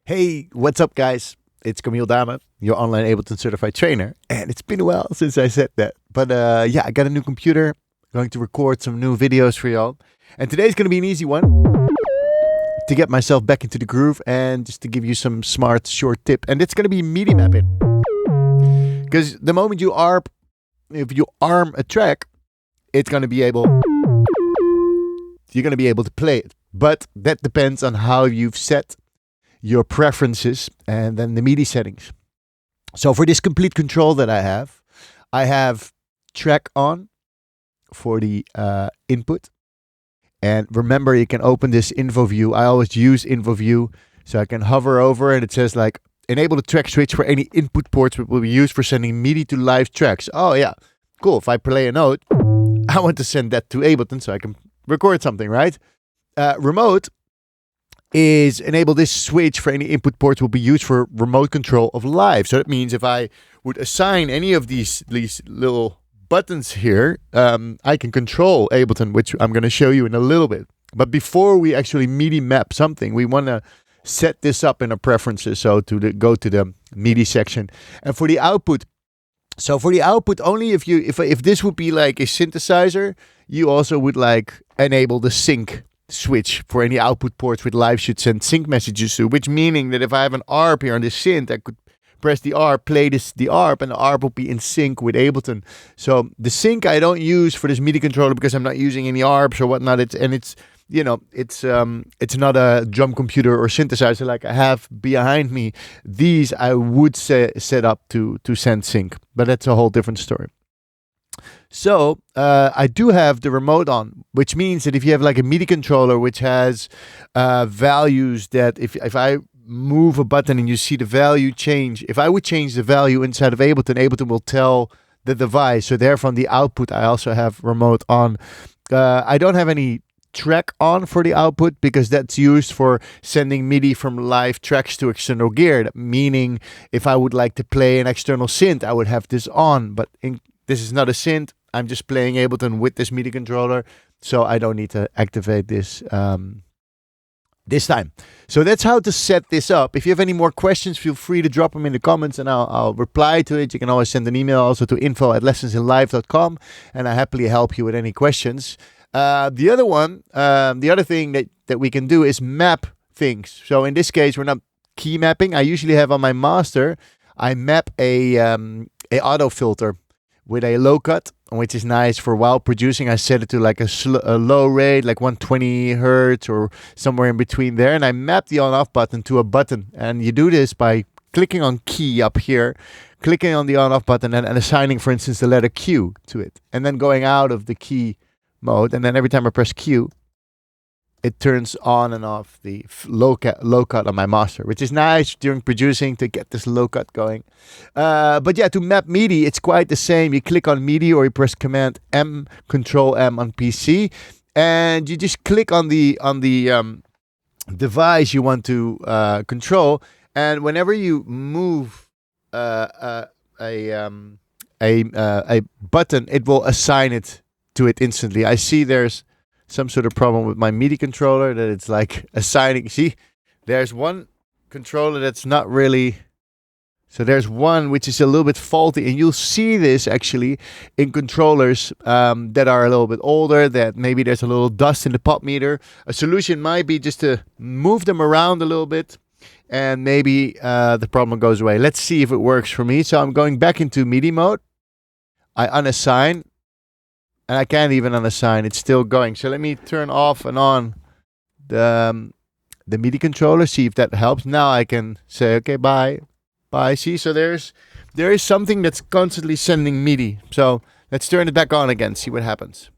Hey, what's up, guys? It's Camiel Daamen, your online Ableton certified trainer. And it's been a while since I said that. But yeah, I got a new computer. Going to record some new videos for y'all. And today's going to be an easy one to get myself back into the groove and just to give you some smart, short tip. And it's going to be MIDI mapping. Because the moment if you arm a track, you're going to be able to play it. But that depends on how you've set your preferences and then the MIDI settings. So for this complete control that I have track on for the input. And remember, you can open this info view. I always use info view, so I can hover over and it says like, enable the track switch for any input ports that will be used for sending MIDI to live tracks. Oh yeah, cool. If I play a note, I want to send that to Ableton so I can record something, right? Remote is enable this switch for any input ports will be used for remote control of live. So that means if I would assign any of these little buttons here, I can control Ableton, which I'm going to show you in a little bit. But before we actually MIDI map something, we want to set this up in our preferences. So go to the MIDI section. And for the output, so for the output, only if this would be like a synthesizer, you also would like enable the sync switch for any output ports with live should send sync messages to, which meaning that if I have an ARP here on this synth, I could press the ARP, play the ARP, and the ARP will be in sync with Ableton. So the sync I don't use for this MIDI controller because I'm not using any ARPs or whatnot. It's not a drum computer or synthesizer like I have behind me. These I would set up to send sync, but that's a whole different story. So I do have the remote on, which means that if you have like a MIDI controller which has values that if I move a button and you see the value change, if I would change the value inside of Ableton, Ableton will tell the device. So there from the output, I also have remote on. I don't have any track on for the output because that's used for sending MIDI from live tracks to external gear. Meaning if I would like to play an external synth, I would have this on, but this is not a synth. I'm just playing Ableton with this MIDI controller, so I don't need to activate this this time. So that's how to set this up. If you have any more questions, feel free to drop them in the comments and I'll reply to it. You can always send an email also to info@lessonsinlive.com and I happily help you with any questions. The other thing that we can do is map things. So in this case, we're not key mapping. I usually have on my master, I map a auto filter with a low cut, which is nice for while producing. I set it to like a low rate, like 120 hertz or somewhere in between there. And I map the on-off button to a button. And you do this by clicking on key up here, clicking on the on-off button and assigning, for instance, the letter Q to it. And then going out of the key mode. And then every time I press Q, it turns on and off the low cut on my master, which is nice during producing to get this low cut going. But yeah, to map MIDI, it's quite the same. You click on MIDI or you press Command M, Control M on PC, and you just click on the device you want to control. And whenever you move a button, it will assign it to it instantly. I see there's some sort of problem with my MIDI controller that it's like assigning. See, there's one controller that's not really. So there's one which is a little bit faulty, and you'll see this actually in controllers that are a little bit older, that maybe there's a little dust in the pot meter. A solution might be just to move them around a little bit, and maybe the problem goes away. Let's see if it works for me. So I'm going back into MIDI mode. I unassign. And I can't even unassign. It's still going. So let me turn off and on the MIDI controller. See if that helps. Now I can say, okay, bye. Bye. See, so there is something that's constantly sending MIDI. So let's turn it back on again. See what happens.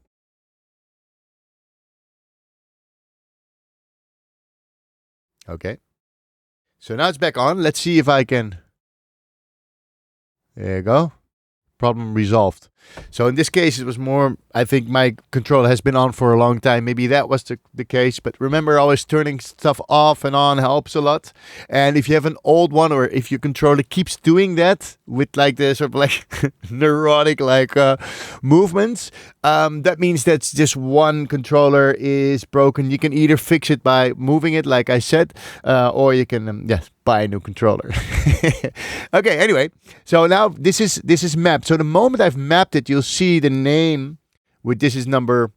Okay. So now it's back on. Let's see if I can. There you go. Problem resolved. So in this case, it was more, I think my controller has been on for a long time. Maybe that was the case. But remember, always turning stuff off and on helps a lot. And if you have an old one, or if your controller keeps doing that with like the sort of like neurotic like movements, that means that's just one controller is broken. You can either fix it by moving it, like I said, or you can buy a new controller. Okay, anyway, so now this is mapped. So the moment I've mapped it, you'll see the name with this is number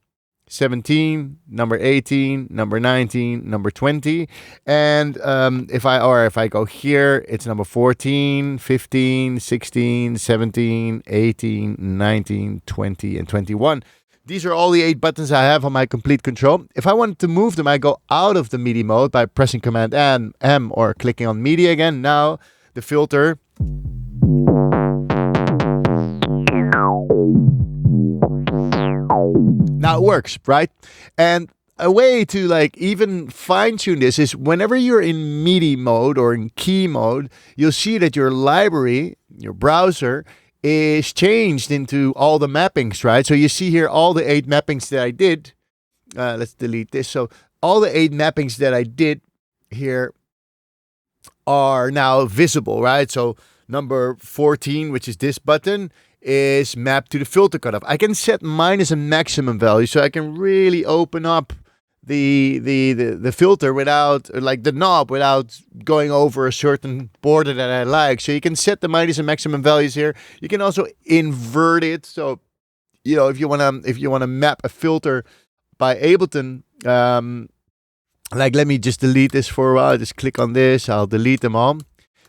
17, number 18, number 19, number 20. And if I go here, it's number 14, 15, 16, 17, 18, 19, 20, and 21. These are all the 8 buttons I have on my complete control. If I wanted to move them, I go out of the MIDI mode by pressing Command M or clicking on MIDI again. Now the filter now it works, right? And a way to like even fine tune this is whenever you're in MIDI mode or in key mode, you'll see that your library, your browser, is changed into all the mappings, right? So you see here all the 8 mappings that I did. Let's delete this. So all the 8 mappings that I did here are now visible, right? So number 14, which is this button, is mapped to the filter cutoff. I can set minus and maximum value, so I can really open up the filter without, like the knob, without going over a certain border that I like. So you can set the minus and maximum values here. You can also invert it. So, you know, if you wanna map a filter by Ableton, like let me just delete this for a while. Just click on this. I'll delete them all.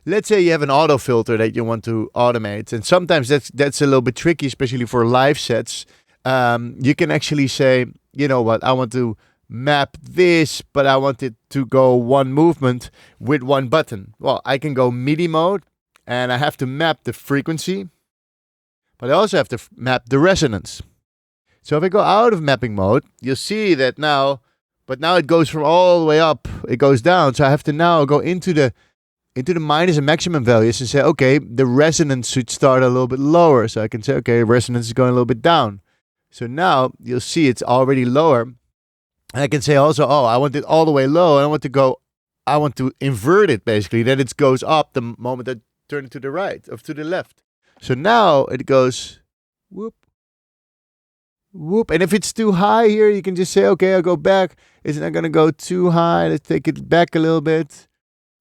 Let's say you have an auto filter that you want to automate, and sometimes that's a little bit tricky, especially for live sets. You can actually say, you know what, I want to map this, but I want it to go one movement with one button. Well, I can go MIDI mode, and I have to map the frequency, but I also have to map the resonance. So if I go out of mapping mode, you'll see that now, but now it goes from all the way up, it goes down. So I have to now go into the minus and maximum values and say, okay, the resonance should start a little bit lower. So I can say, okay, resonance is going a little bit down. So now you'll see it's already lower. And I can say also, oh, I want it all the way low, and I want to invert it basically, that it goes up the moment I turn it to the right or to the left. So now it goes whoop, whoop. And if it's too high here, you can just say, okay, I'll go back. It's not going to go too high. Let's take it back a little bit.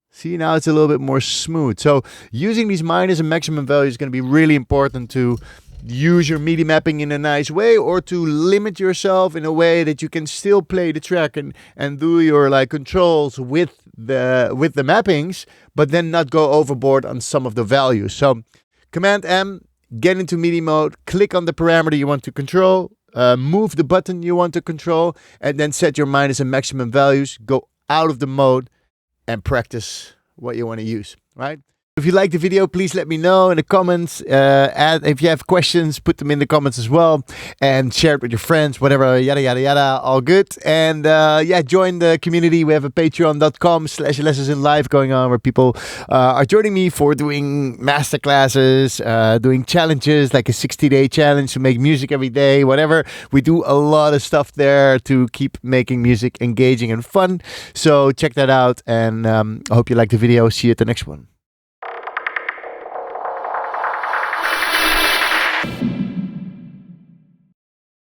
See, now it's a little bit more smooth. So using these minus and maximum values is going to be really important to use your MIDI mapping in a nice way, or to limit yourself in a way that you can still play the track and do your like controls with the mappings, but then not go overboard on some of the values. So Command M, get into MIDI mode, click on the parameter you want to control, move the button you want to control, and then set your minus and maximum values, go out of the mode and practice what you want to use, right? If you like the video, please let me know in the comments. And if you have questions, put them in the comments as well. And share it with your friends, whatever, yada, yada, yada, all good. And yeah, join the community. We have a patreon.com/lessonsinlife going on, where people are joining me for doing masterclasses, doing challenges, like a 60-day challenge to make music every day, whatever. We do a lot of stuff there to keep making music engaging and fun. So check that out. And I hope you like the video. See you at the next one.